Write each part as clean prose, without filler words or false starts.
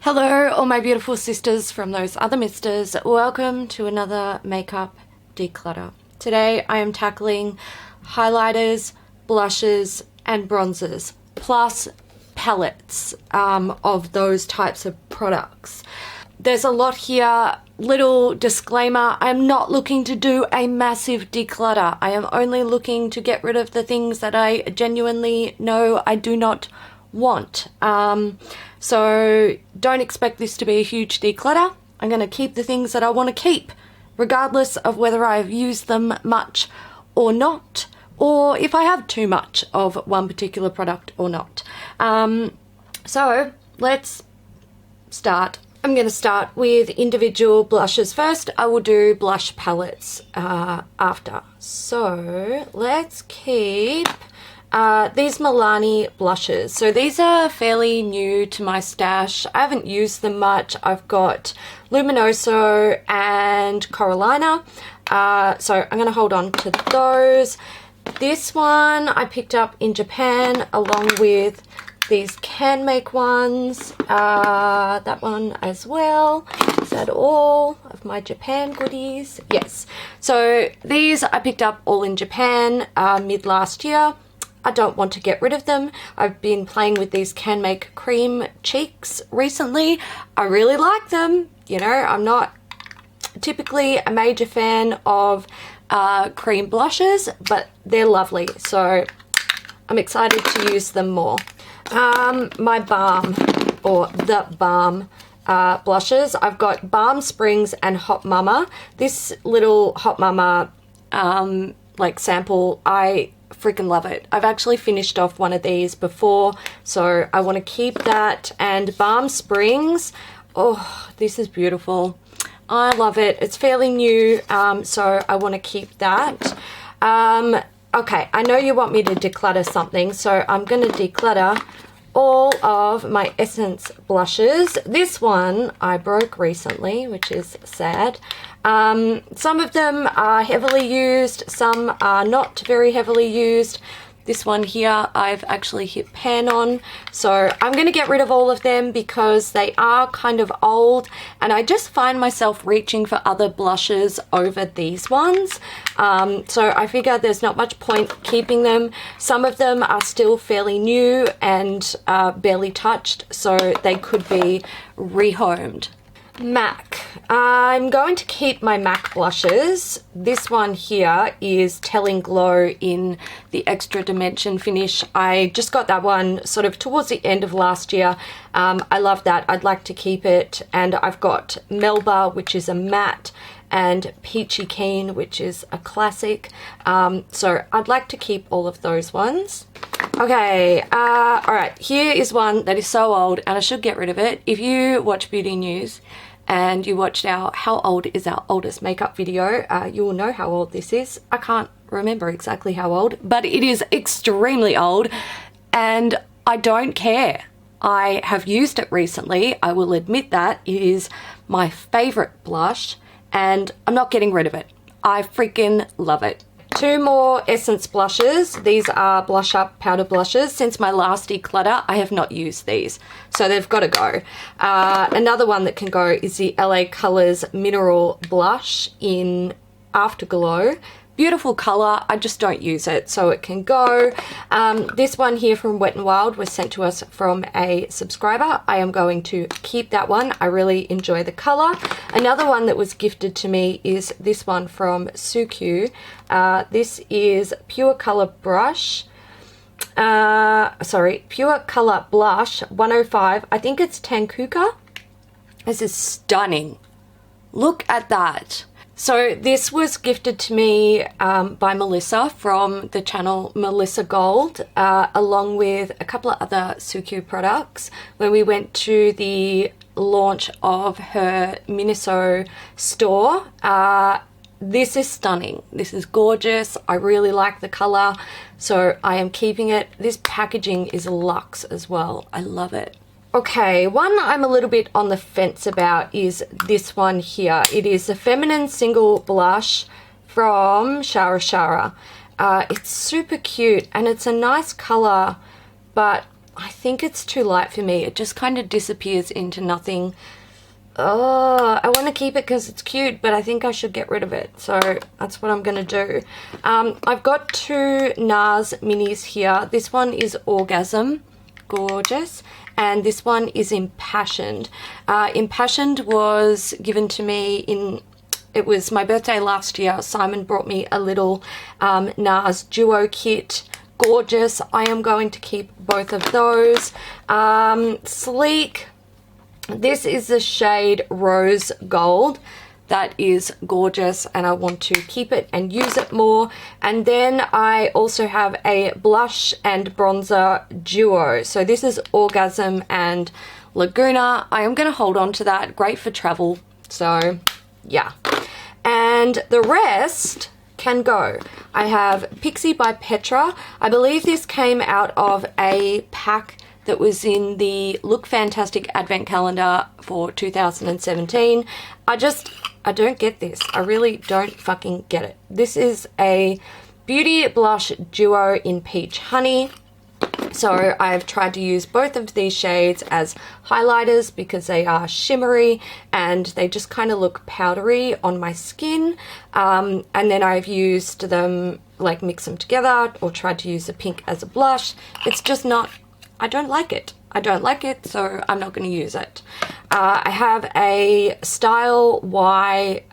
Hello, all my beautiful sisters from those other misters. Welcome to another makeup declutter. Today I am tackling highlighters, blushes, and bronzers, plus palettes of those types of products. There's a lot here. Little disclaimer, I'm not looking to do a massive declutter. I am only looking to get rid of the things that I genuinely know I do not want. So don't expect this to be a huge declutter. I'm going to keep the things that I want to keep, regardless of whether I've used them much or not, or if I have too much of one particular product or not. So let's start. I'm going to start with individual blushes first. I will do blush palettes after. So let's keep these Milani blushes. So these are fairly new to my stash. I haven't used them much. I've got Luminoso and Coralina. So I'm going to hold on to those. This one I picked up in Japan along with these Can Make ones. That one as well. Is that all of my Japan goodies? Yes. So these I picked up all in Japan mid last year. I don't want to get rid of them. I've been playing with these Can Make cream cheeks recently. I really like them. You know, I'm not typically a major fan of cream blushes, but they're lovely. So I'm excited to use them more. My balm, or the balm blushes. I've got Balm Springs and Hot Mama. This little Hot Mama like sample, I freaking love it. I've actually finished off one of these before, so I want to keep that. And Balm Springs, oh, this is beautiful. I love it. It's fairly new, so I want to keep that. Okay, I know you want me to declutter something, so I'm going to declutter all of my Essence blushes. This one I broke recently, which is sad. Some of them are heavily used, some are not very heavily used. This one here I've actually hit pan on, so I'm going to get rid of all of them because they are kind of old and I just find myself reaching for other blushes over these ones. So I figure there's not much point keeping them. Some of them are still fairly new and barely touched, so they could be rehomed. MAC. I'm going to keep my MAC blushes. This one here is Telling Glow in the Extra Dimension finish. I just got that one sort of towards the end of last year. I love that. I'd like to keep it. And I've got Melba, which is a matte, and Peachy Keen, which is a classic. So I'd like to keep all of those ones. Okay, all right, here is one that is so old and I should get rid of it. If you watch Beauty News and you watched our How Old is Our Oldest Makeup video, you will know how old this is. I can't remember exactly how old, but it is extremely old and I don't care. I have used it recently, I will admit that. It is my favorite blush and I'm not getting rid of it. I freaking love it. Two more Essence blushes. These are Blush Up powder blushes. Since my last declutter, I have not used these, so they've got to go. Another one that can go is the LA Colors Mineral Blush in Afterglow. Beautiful color, I just don't use it, so it can go. This one here from Wet n Wild was sent to us from a subscriber. I am going to keep that one. I really enjoy the color. Another one that was gifted to me is this one from Sukyu. This is Pure Color Brush. Pure Color Blush 105. I think it's Tankuka. This is stunning. Look at that. So this was gifted to me by Melissa from the channel Melissa Gold, along with a couple of other Sukyu products when we went to the launch of her Miniso store. This is stunning. This is gorgeous. I really like the color, so I am keeping it. This packaging is luxe as well. I love it. Okay, one I'm a little bit on the fence about is this one here. It is a Feminine Single Blush from Shara Shara. It's super cute and it's a nice color, but I think it's too light for me. It just kind of disappears into nothing. Oh, I want to keep it because it's cute, but I think I should get rid of it. So that's what I'm going to do. I've got two NARS minis here. This one is Orgasm, gorgeous. And this one is Impassioned. Impassioned was given to me it was my birthday last year. Simon brought me a little NARS duo kit. Gorgeous. I am going to keep both of those. Sleek. This is the shade Rose Gold. That is gorgeous and I want to keep it and use it more. And then I also have a blush and bronzer duo. So this is Orgasm and Laguna. I am going to hold on to that. Great for travel. So yeah. And the rest can go. I have Pixie by Petra. I believe this came out of a pack that was in the Look Fantastic Advent Calendar for 2017. I don't get this. I really don't fucking get it. This is a beauty blush duo in Peach Honey. So I've tried to use both of these shades as highlighters because they are shimmery and they just kind of look powdery on my skin. And then I've used them, like mix them together or tried to use the pink as a blush. It's just not, I don't like it. I don't like it, so I'm not going to use it. I have a Style Y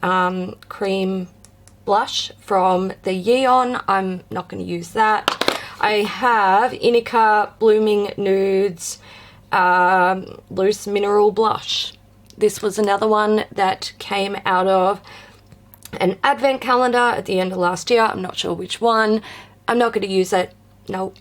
cream blush from the Yeon. I'm not going to use that. I have Inika Blooming Nudes Loose Mineral Blush. This was another one that came out of an advent calendar at the end of last year. I'm not sure which one. I'm not going to use it. Nope.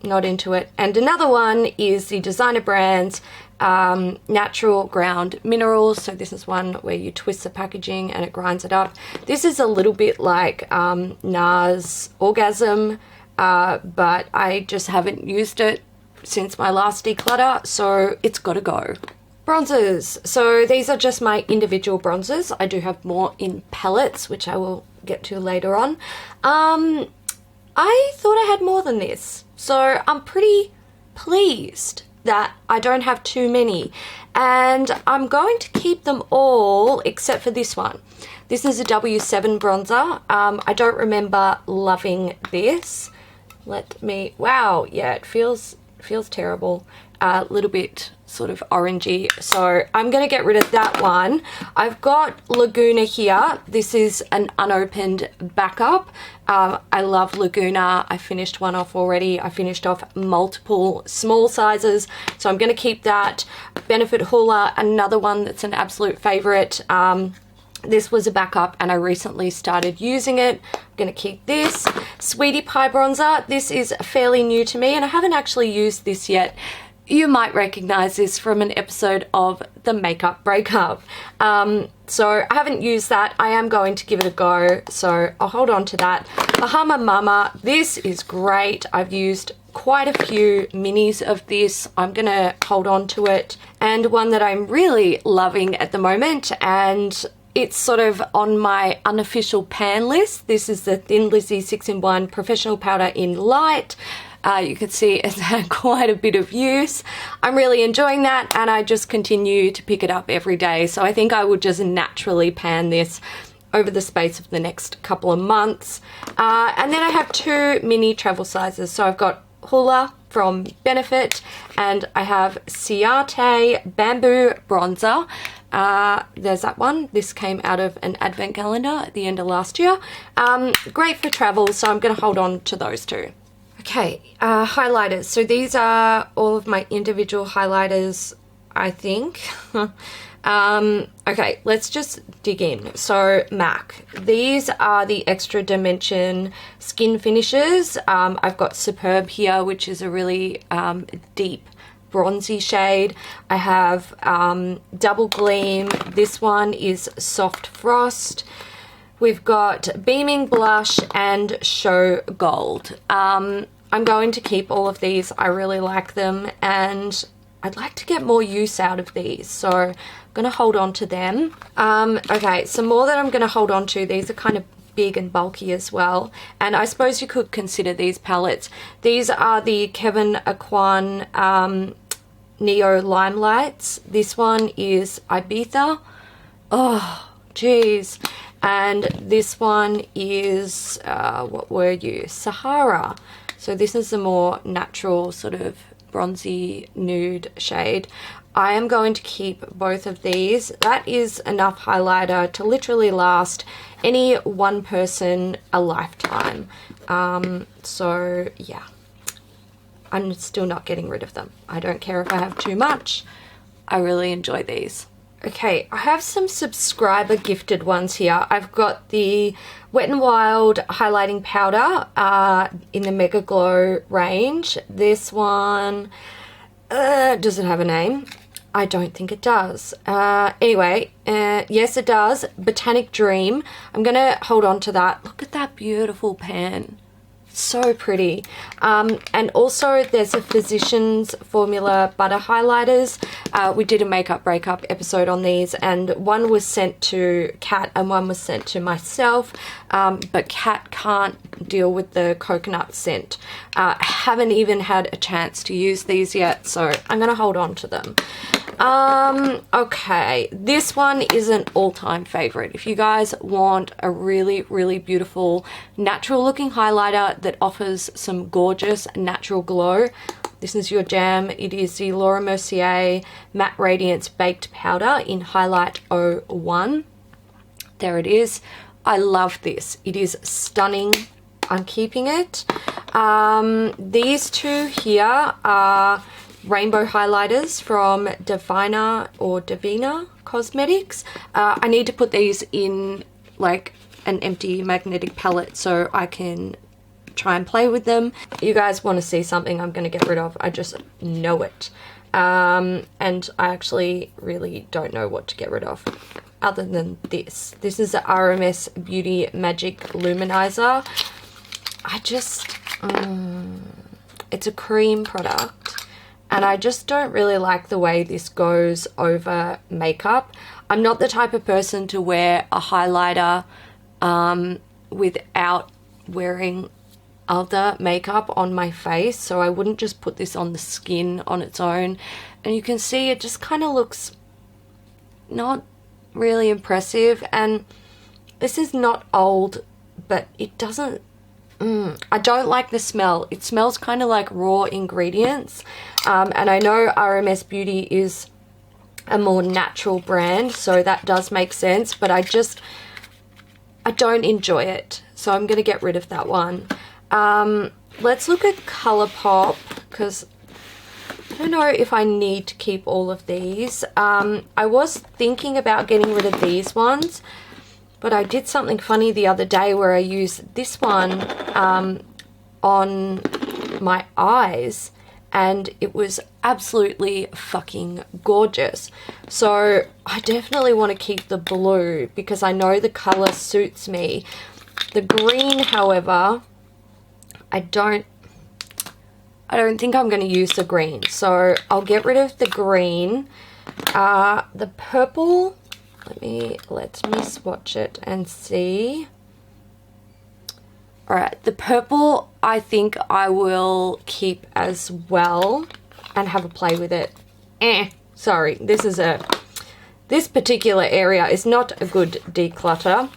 Not into it. And another one is the Designer Brands Natural Ground Minerals. So this is one where you twist the packaging and it grinds it up. This is a little bit like NARS Orgasm, but I just haven't used it since my last declutter, so it's got to go. Bronzers. So these are just my individual bronzers. I do have more in palettes, which I will get to later on. I thought I had more than this, so I'm pretty pleased that I don't have too many, and I'm going to keep them all except for this one. This is a W7 bronzer. I don't remember loving this. Wow, yeah, it feels terrible. A little bit sort of orangey, so I'm gonna get rid of that one. I've got Laguna here. This is an unopened backup. I love Laguna. I finished one off already. I finished off multiple small sizes, so I'm gonna keep that. Benefit Hoola, another one that's an absolute favorite. This was a backup and I recently started using it. I'm going to keep this. Sweetie Pie bronzer. This is fairly new to me and I haven't actually used this yet. You might recognize this from an episode of The Makeup Breakup. So I haven't used that. I am going to give it a go, so I'll hold on to that. Bahama Mama. This is great. I've used quite a few minis of this. I'm going to hold on to it. And one that I'm really loving at the moment, and it's sort of on my unofficial pan list. This is the Thin Lizzy 6-in-1 Professional Powder in Light. You can see it's had quite a bit of use. I'm really enjoying that and I just continue to pick it up every day. So I think I would just naturally pan this over the space of the next couple of months. And then I have two mini travel sizes. So I've got Hoola from Benefit and I have Ciate Bamboo Bronzer. There's that one. This came out of an advent calendar at the end of last year. Great for travel, so I'm going to hold on to those two. Okay, highlighters. So these are all of my individual highlighters, I think. Okay, let's just dig in. So MAC. These are the Extra Dimension Skin Finishes. I've got Superb here, which is a really deep bronzy shade. I have Double Gleam. This one is Soft Frost. We've got Beaming Blush and Show Gold. I'm going to keep all of these. I really like them and I'd like to get more use out of these, so I'm going to hold on to them. Okay, some more that I'm going to hold on to. These are kind of big and bulky as well. And I suppose you could consider these palettes. These are the Kevin Aquan Neo Limelights. This one is Ibiza. Oh, geez. And this one is, what were you? Sahara. So this is a more natural sort of bronzy nude shade. I am going to keep both of these. That is enough highlighter to literally last any one person a lifetime. So yeah, I'm still not getting rid of them. I don't care if I have too much. I really enjoy these. Okay, I have some subscriber gifted ones here. I've got the Wet n Wild highlighting powder in the Mega Glow range. This one, does it have a name? I don't think it does. Anyway, yes it does. Botanic Dream. I'm gonna hold on to that. Look at that beautiful pan. So pretty. And also there's a Physicians Formula butter highlighters. We did a makeup breakup episode on these, and one was sent to Kat and one was sent to myself, but Kat can't deal with the coconut scent. I haven't even had a chance to use these yet, so I'm gonna hold on to them. Okay, this one is an all-time favorite. If you guys want a really, really beautiful natural looking highlighter that offers some gorgeous natural glow, this is your jam. It is the Laura Mercier Matte Radiance Baked Powder in Highlight 01. There it is. I love this. It is stunning. I'm keeping it. These two here are rainbow highlighters from Divina Cosmetics. I need to put these in like an empty magnetic palette so I can try and play with them. You guys want to see something I'm going to get rid of. I just know it. And I actually really don't know what to get rid of other than this. This is the RMS Beauty Magic Luminizer. It's a cream product. And I just don't really like the way this goes over makeup. I'm not the type of person to wear a highlighter without wearing other makeup on my face. So I wouldn't just put this on the skin on its own. And you can see it just kind of looks not really impressive. And this is not old, but it doesn't... I don't like the smell. It smells kind of like raw ingredients. And I know RMS Beauty is a more natural brand, so that does make sense, but I don't enjoy it. So I'm going to get rid of that one. Let's look at Colourpop, because I don't know if I need to keep all of these. I was thinking about getting rid of these ones, but I did something funny the other day where I used this one on my eyes, and it was absolutely fucking gorgeous. So I definitely want to keep the blue because I know the color suits me. The green, however, I don't think I'm going to use the green, so I'll get rid of the green. The purple, let me swatch it and see. All right, the purple I think I will keep as well and have a play with it. Sorry, this particular area is not a good declutter.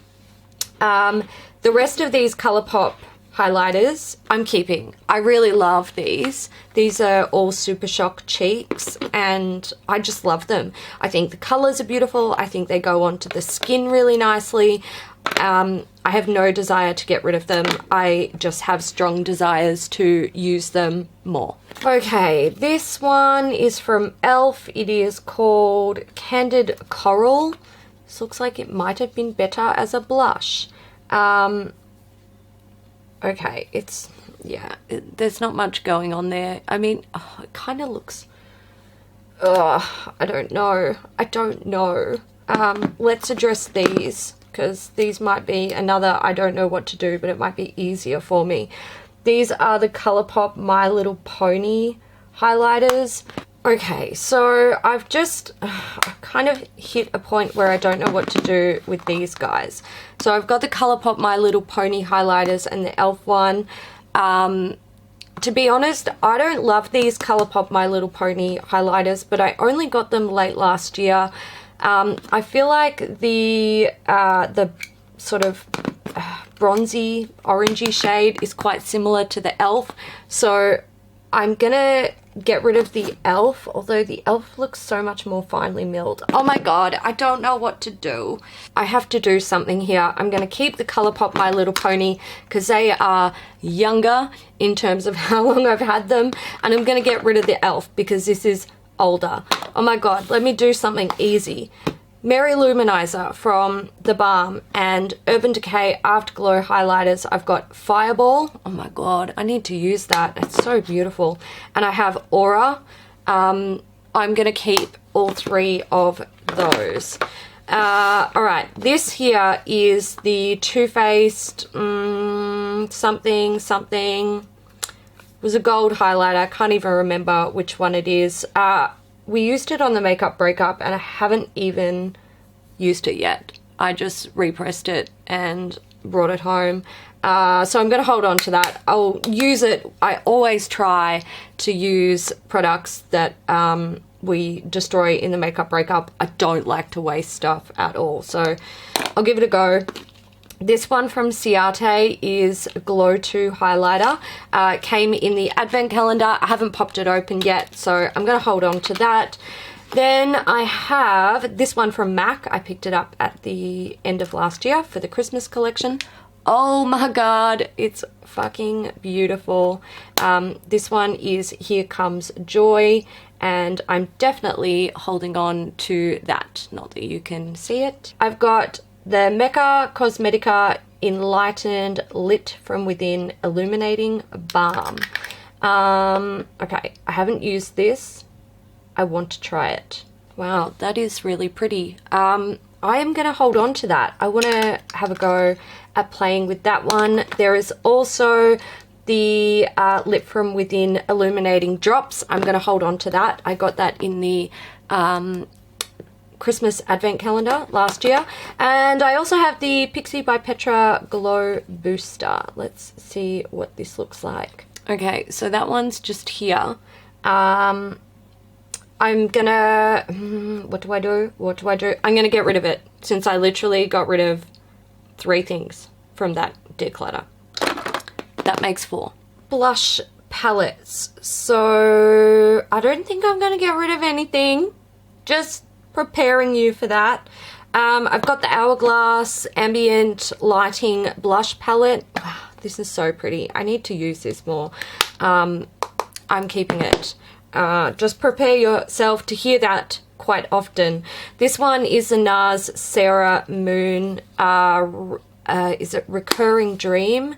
The rest of these Colourpop highlighters I'm keeping. I really love these. These are all Super Shock cheeks and I just love them. I think the colors are beautiful. I think they go onto the skin really nicely. I have no desire to get rid of them. I just have strong desires to use them more. Okay, this one is from e.l.f. It is called Candid Coral. This looks like it might have been better as a blush. Okay, there's not much going on there. I mean, it kind of looks, I don't know. Let's address these, because these might be another, I don't know what to do, but it might be easier for me. These are the Colourpop My Little Pony highlighters. Okay, so I've just kind of hit a point where I don't know what to do with these guys. So I've got the Colourpop My Little Pony highlighters and the e.l.f. one. To be honest, I don't love these Colourpop My Little Pony highlighters, but I only got them late last year. I feel like the sort of bronzy, orangey shade is quite similar to the e.l.f. So I'm gonna get rid of the e.l.f., although the e.l.f. looks so much more finely milled. Oh my god, I don't know what to do. I have to do something here. I'm gonna keep the Colourpop My Little Pony because they are younger in terms of how long I've had them, and I'm gonna get rid of the e.l.f. because this is older. Oh my god, let me do something easy. Mary Luminizer from The Balm and Urban Decay Afterglow highlighters. I've got Fireball. Oh my god, I need to use that. It's so beautiful. And I have Aura. I'm gonna keep all three of those. Alright, this here is the Too Faced something. It was a gold highlighter. I can't even remember which one it is. We used it on the Makeup Breakup and I haven't even used it yet. I just repressed it and brought it home. So I'm going to hold on to that. I'll use it. I always try to use products that we destroy in the Makeup Breakup. I don't like to waste stuff at all. So I'll give it a go. This one from Ciate is Glow 2 highlighter. It came in the advent calendar. I haven't popped it open yet, so I'm going to hold on to that. Then I have this one from MAC. I picked it up at the end of last year for the Christmas collection. Oh my god, it's fucking beautiful. This one is Here Comes Joy, and I'm definitely holding on to that. Not that you can see it. I've got the Mecca Cosmetica Enlightened Lit From Within Illuminating Balm. Okay, I haven't used this. I want to try it. Wow, that is really pretty. I am going to hold on to that. I want to have a go at playing with that one. There is also the Lit From Within Illuminating Drops. I'm going to hold on to that. I got that in the Christmas advent calendar last year. And I also have the Pixi by Petra Glow Booster. Let's see what this looks like. Okay, so that one's just here. I'm gonna, what do I do? I'm gonna get rid of it since I literally got rid of 3 things from that declutter. That makes 4. Blush palettes. So I don't think I'm gonna get rid of anything. Just preparing you for that. I've got the Hourglass Ambient Lighting Blush Palette. Wow, this is so pretty. I need to use this more. I'm keeping it. Just prepare yourself to hear that quite often. This one is the NARS Sarah Moon, is it Recurring Dream?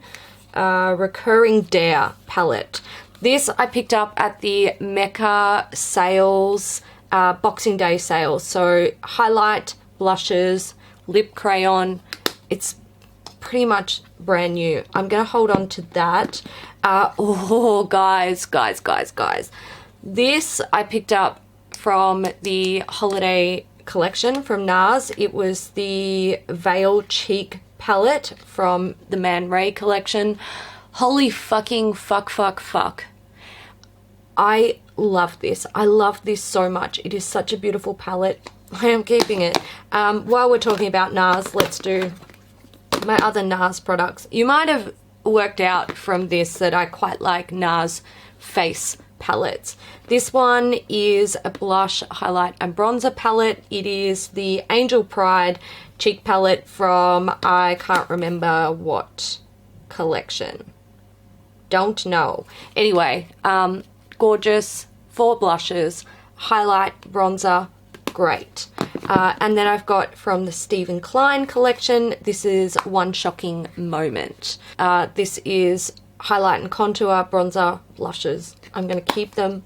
Recurring Dare palette. This I picked up at the Mecca sales, Boxing Day sales. So highlight, blushes, lip crayon. It's pretty much brand new. I'm going to hold on to that. Oh, guys. This I picked up from the holiday collection from NARS. It was the Veil Cheek palette from the Man Ray collection. Holy fucking fuck. I love this. I love this so much. It is such a beautiful palette. I am keeping it. While we're talking about NARS, let's do my other NARS products. You might have worked out from this that I quite like NARS face palettes. This one is a blush, highlight and bronzer palette. It is the Angel Pride cheek palette from, I can't remember what collection. Don't know. Anyway, gorgeous. 4 blushes, highlight, bronzer, great. And then I've got from the Stephen Klein collection, this is One Shocking Moment. This is highlight and contour, bronzer, blushes. I'm going to keep them.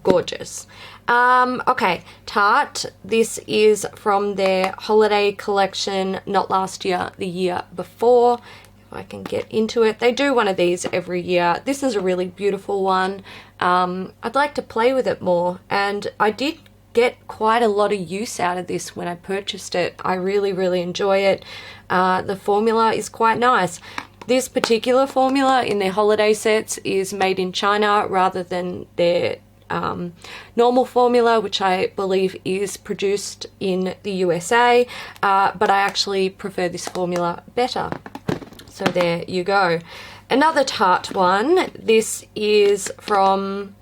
Gorgeous. Okay, Tarte. This is from their holiday collection, not last year, the year before. If I can get into it. They do one of these every year. This is a really beautiful one. I'd like to play with it more, and I did get quite a lot of use out of this when I purchased it. I really enjoy it. The formula is quite nice. This particular formula in their holiday sets is made in China rather than their normal formula, which I believe is produced in the USA, but I actually prefer this formula better. So there you go. Another Tarte one. This is from,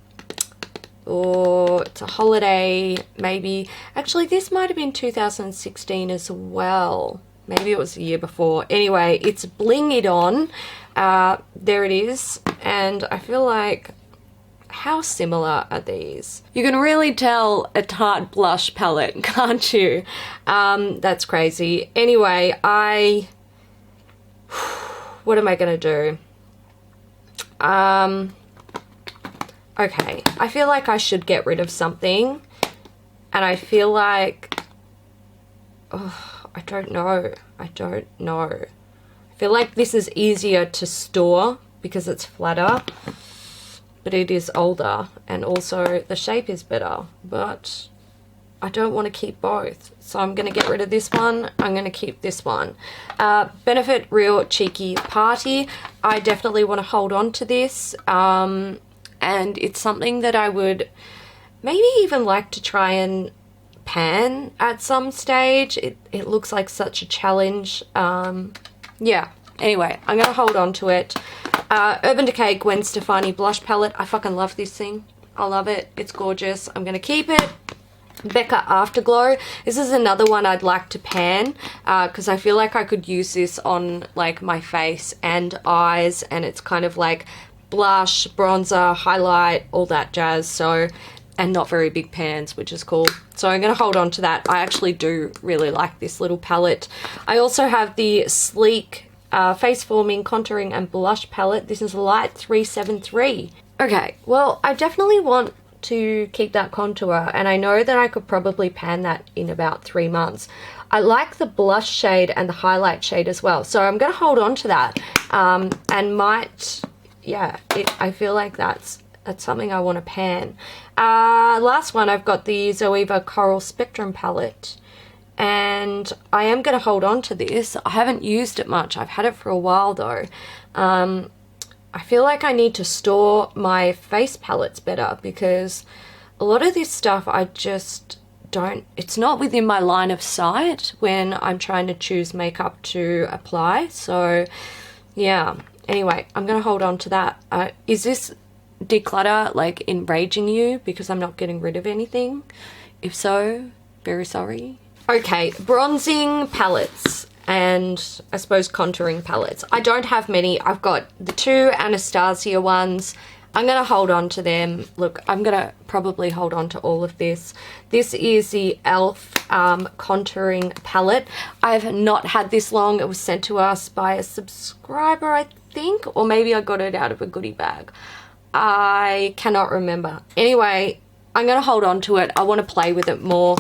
it's a holiday, maybe. Actually, this might have been 2016 as well. Maybe it was the year before. Anyway, it's Bling It On. There it is. And I feel like, how similar are these? You can really tell a Tarte blush palette, can't you? That's crazy. Anyway, what am I gonna do? Okay, I feel like I should get rid of something, and I feel like, I don't know. I feel like this is easier to store because it's flatter, but it is older, and also the shape is better, but I don't want to keep both. So I'm going to get rid of this one. I'm going to keep this one. Benefit Real Cheeky Party. I definitely want to hold on to this. And it's something that I would maybe even like to try and pan at some stage. It looks like such a challenge. Yeah. Anyway, I'm going to hold on to it. Urban Decay Gwen Stefani Blush Palette. I fucking love this thing. I love it. It's gorgeous. I'm going to keep it. Becca Afterglow. This is another one I'd like to pan because I feel like I could use this on like my face and eyes, and it's kind of like blush, bronzer, highlight, all that jazz. So, and not very big pans, which is cool. So I'm going to hold on to that. I actually do really like this little palette. I also have the Sleek Face Forming Contouring and Blush Palette. This is Light 373. Okay, well, I definitely want to keep that contour, and I know that I could probably pan that in about 3 months. I like the blush shade and the highlight shade as well, so I'm going to hold on to that, and might, yeah, I feel like that's something I want to pan. Last one, I've got the Zoeva Coral Spectrum palette, and I am going to hold on to this. I haven't used it much. I've had it for a while though. I feel like I need to store my face palettes better because a lot of this stuff I just don't, it's not within my line of sight when I'm trying to choose makeup to apply. So yeah, anyway, I'm going to hold on to that. Is this declutter like enraging you because I'm not getting rid of anything? If so, very sorry. Okay, bronzing palettes and I suppose contouring palettes. I don't have many. I've got the 2 Anastasia ones. I'm going to hold on to them. Look, I'm going to probably hold on to all of this. This is the e.l.f. contouring palette. I've not had this long. It was sent to us by a subscriber, I think, or maybe I got it out of a goodie bag. I cannot remember. Anyway, I'm going to hold on to it. I want to play with it more.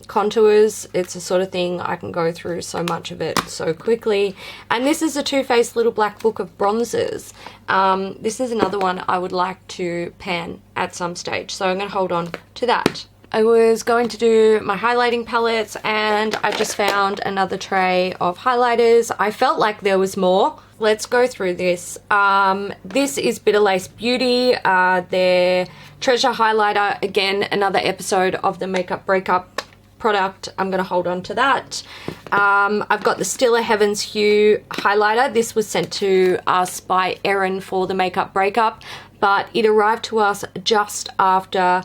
Contours, it's a sort of thing I can go through so much of it so quickly. And this is a Too Faced Little Black Book of Bronzers. This is another one I would like to pan at some stage, so I'm going to hold on to that. I was going to do my highlighting palettes and I just found another tray of highlighters. I felt like there was more. Let's go through this. This is Bitter Lace Beauty, their Treasure Highlighter. Again, another episode of the Makeup Breakup product. I'm going to hold on to that. I've got the Stiller Heavens Hue highlighter. This was sent to us by Erin for the Makeup Breakup, but it arrived to us just after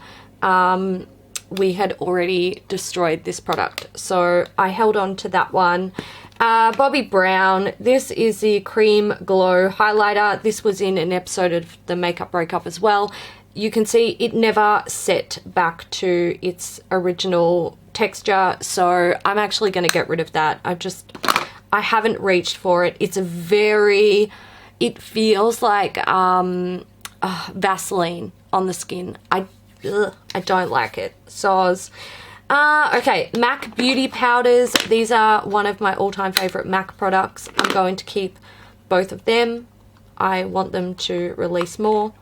we had already destroyed this product, so I held on to that one. Bobbi Brown, this is the Cream Glow highlighter. This was in an episode of the Makeup Breakup as well. You can see it never set back to its original texture, so I'm actually going to get rid of that. I haven't reached for it. It's it feels like Vaseline on the skin. I don't like it. So Okay, MAC Beauty Powders. These are one of my all-time favorite MAC products. I'm going to keep both of them. I want them to release more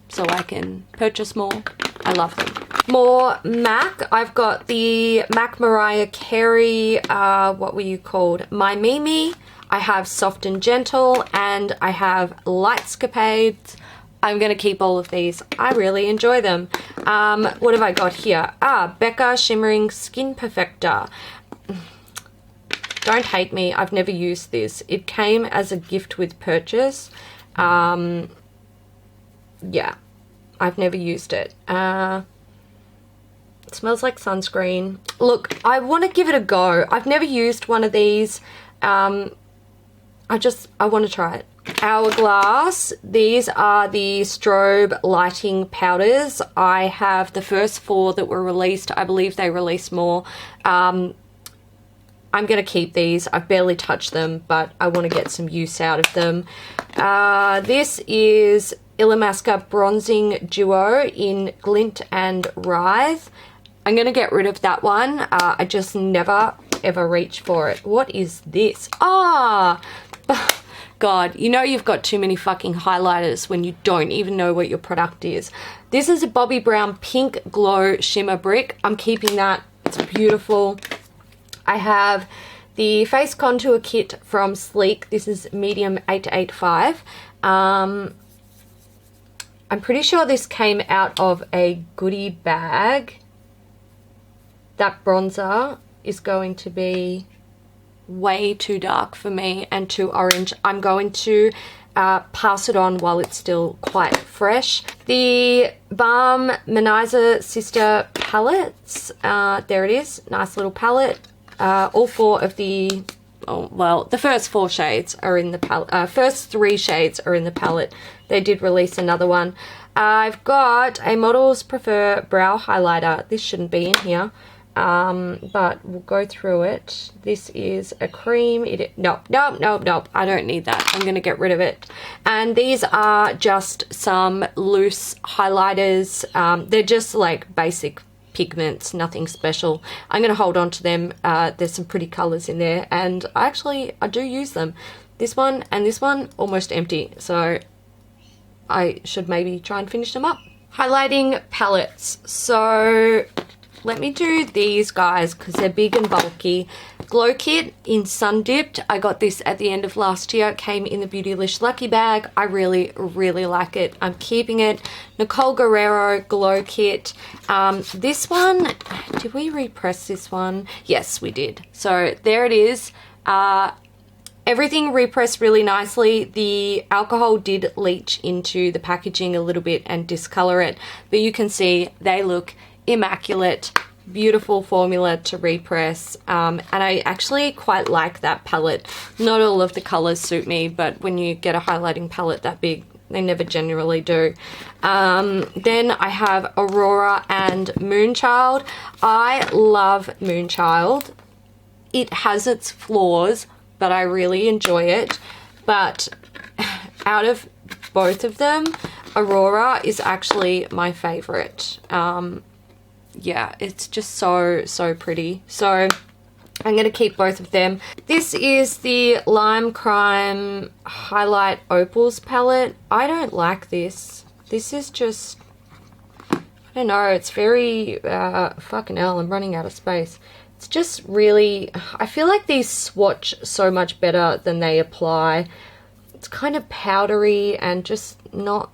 so I can purchase more. I love them. More MAC. I've got the MAC Mariah Carey, what were you called? My Mimi. I have Soft and Gentle, and I have Lightscapades. I'm going to keep all of these. I really enjoy them. What have I got here? Becca Shimmering Skin Perfector. Don't hate me. I've never used this. It came as a gift with purchase. Yeah, I've never used it. It smells like sunscreen. Look, I want to give it a go. I've never used one of these. I want to try it. Hourglass. These are the strobe lighting powders. I have the first 4 that were released. I believe they released more. I'm going to keep these. I've barely touched them, but I want to get some use out of them. This is Illamasqua Bronzing Duo in Glint and Writhe. I'm going to get rid of that one. I just never, ever reach for it. What is this? God, you know you've got too many fucking highlighters when you don't even know what your product is. This is a Bobbi Brown Pink Glow Shimmer Brick. I'm keeping that. It's beautiful. I have the Face Contour Kit from Sleek. This is medium 885. I'm pretty sure this came out of a goodie bag. That bronzer is going to be way too dark for me and too orange. I'm going to pass it on while it's still quite fresh. The Balm Manizer Sister palettes. There it is. Nice little palette. All 4 of the, the first 4 shades are in the palette. First 3 shades are in the palette. They did release another one. I've got a Models Prefer Brow Highlighter. This shouldn't be in here. But we'll go through it. This is a cream. Nope. I don't need that. I'm going to get rid of it. And these are just some loose highlighters. They're just like basic pigments, nothing special. I'm going to hold on to them. There's some pretty colors in there, and I do use them. This one and this one almost empty, so I should maybe try and finish them up. Highlighting palettes. So let me do these guys because they're big and bulky. Glow Kit in Sun Dipped. I got this at the end of last year. It came in the Beautylish Lucky Bag. I really, really like it. I'm keeping it. Nicole Guerrero Glow Kit. This one, did we repress this one? Yes, we did. So there it is. Everything repressed really nicely. The alcohol did leach into the packaging a little bit and discolor it, but you can see they look immaculate. Beautiful formula to repress, and I actually quite like that palette. Not all of the colors suit me, but when you get a highlighting palette that big, they never generally do. Then I have Aurora and Moonchild. I love Moonchild. It has its flaws, but I really enjoy it. But out of both of them, Aurora is actually my favorite. Yeah, it's just so pretty. So I'm going to keep both of them. This is the Lime Crime Highlight Opals palette. I don't like this. This is just, I don't know, it's very, fucking hell, I'm running out of space. It's just really, I feel like these swatch so much better than they apply. It's kind of powdery and just not,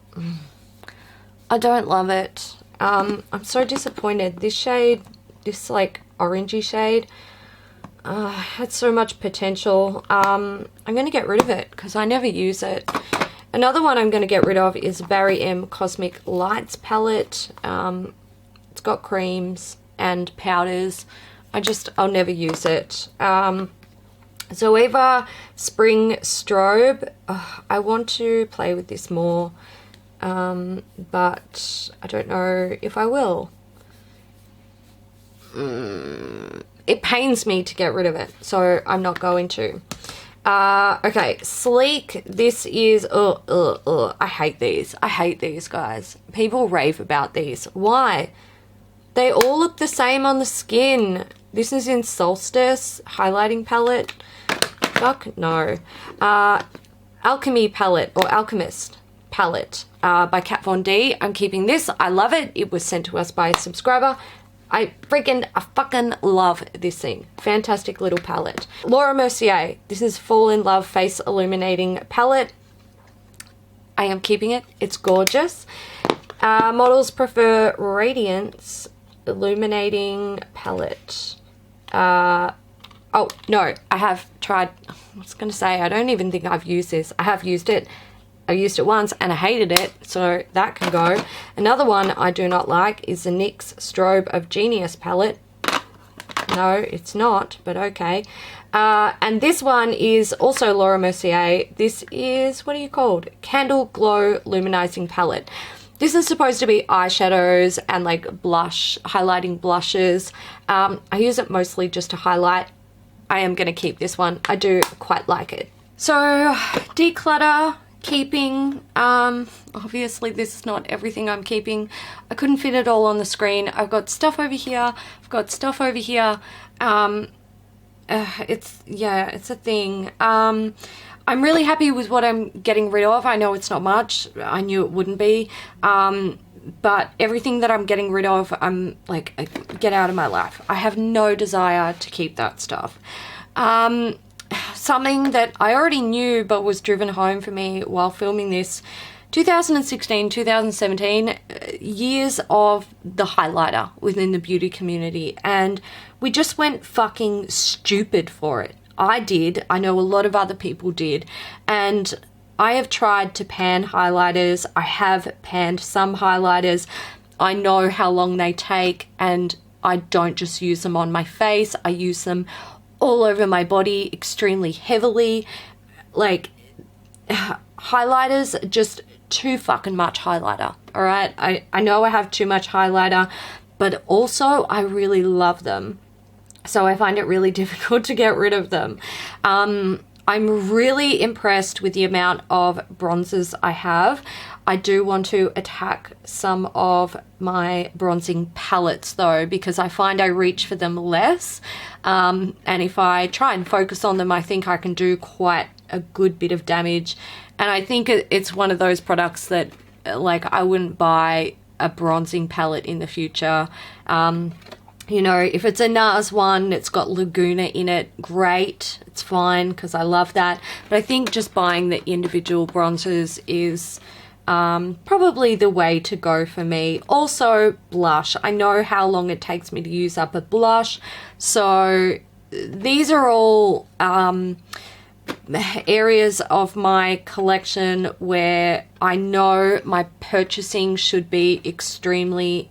I don't love it. I'm so disappointed. This shade, this like orangey shade, had so much potential. I'm going to get rid of it because I never use it. Another one I'm going to get rid of is Barry M Cosmic Lights palette. It's got creams and powders. I'll never use it. Zoeva Spring Strobe. I want to play with this more. But I don't know if I will. It pains me to get rid of it, so I'm not going to. Okay, Sleek. This is, I hate these. I hate these, guys. People rave about these. Why? They all look the same on the skin. This is in Solstice highlighting palette. Fuck no. Alchemy palette or Alchemist palette by Kat Von D. I'm keeping this. I love it. It was sent to us by a subscriber. I fucking love this thing. Fantastic little palette. Laura Mercier. This is Fall in Love Face Illuminating Palette. I am keeping it. It's gorgeous. Models prefer Radiance Illuminating Palette. Oh, no, I have tried. I was going to say, I don't even think I've used this. I have used it. I used it once and I hated it, so that can go. Another one I do not like is the NYX Strobe of Genius palette. No, it's not, but okay. And this one is also Laura Mercier. This is, what are you called? Candle Glow Luminizing Palette. This is supposed to be eyeshadows and like blush, highlighting blushes. I use it mostly just to highlight. I am going to keep this one. I do quite like it. So, declutter. Keeping, obviously this is not everything I'm keeping. I couldn't fit it all on the screen. I've got stuff over here. I've got stuff over here. It's a thing. I'm really happy with what I'm getting rid of. I know it's not much. I knew it wouldn't be. But everything that I'm getting rid of, I'm like, get out of my life. I have no desire to keep that stuff. Something that I already knew but was driven home for me while filming this, 2016, 2017, years of the highlighter within the beauty community, and we just went fucking stupid for it. I did. I know a lot of other people did, and I have tried to pan highlighters. I have panned some highlighters. I know how long they take, and I don't just use them on my face. I use them all over my body extremely heavily. Like, highlighters, just too fucking much highlighter. All right, I know I have too much highlighter, but also I really love them, so I find it really difficult to get rid of them. I'm really impressed with the amount of bronzers I have. I do want to attack some of my bronzing palettes though, because I find I reach for them less. And if I try and focus on them, I think I can do quite a good bit of damage. And I think it's one of those products that, like, I wouldn't buy a bronzing palette in the future. You know, if it's a NARS one, it's got Laguna in it, great, it's fine, because I love that. But I think just buying the individual bronzers is probably the way to go for me. Also, blush. I know how long it takes me to use up a blush, so these are all areas of my collection where I know my purchasing should be extremely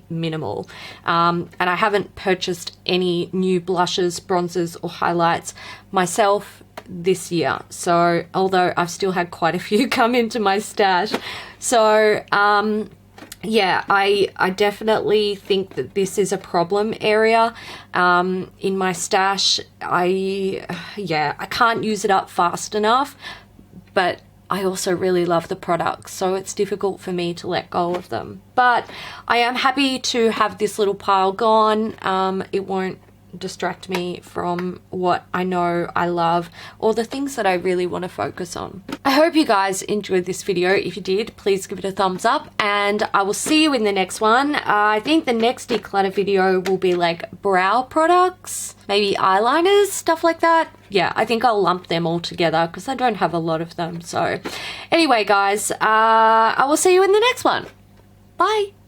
minimal, and I haven't purchased any new blushes, bronzers or highlights myself this year, so although I've still had quite a few come into my stash. So yeah, I definitely think that this is a problem area in my stash. I can't use it up fast enough, but I also really love the products, so it's difficult for me to let go of them. But I am happy to have this little pile gone. It won't distract me from what I know I love or the things that I really want to focus on. I hope you guys enjoyed this video. If you did, please give it a thumbs up, and I will see you in the next one. I think the next declutter video will be like brow products, maybe eyeliners, stuff like that. Yeah, I think I'll lump them all together because I don't have a lot of them. So anyway, guys, I will see you in the next one. Bye.